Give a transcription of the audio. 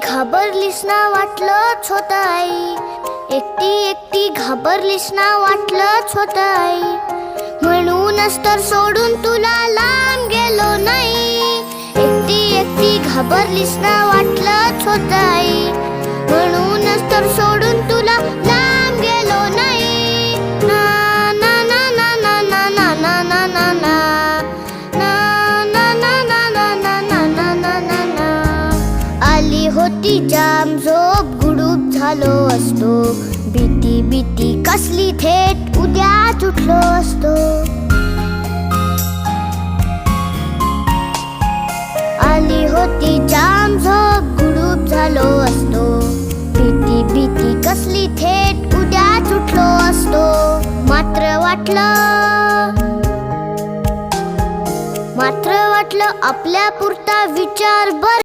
घाबरलीस ना वाटलंच होतं आई, एकटी एकटी घाबरलीस ना वाटलंच होतं आई, म्हणूनच तर सोडून तुला लांब गेलो नाही. एकटी एकटी घाबरलीस ना वाटलंच होतं आई, म्हणूनच तर सोडून तुला लांब गेलो नाही. ना ना ना ना ना ना ना ना ना ना ना आली होती जाम झोप, गुडूप झालो असतो, भीती भीती कसली थेट उद्याच उठलो असतो. आली होती जाम झोप, गुडूप झालो असतो, भीती भीती कसली थेट उद्याच उठलो असतो. मात्र वाटलं आपल्या पुरता विचार बर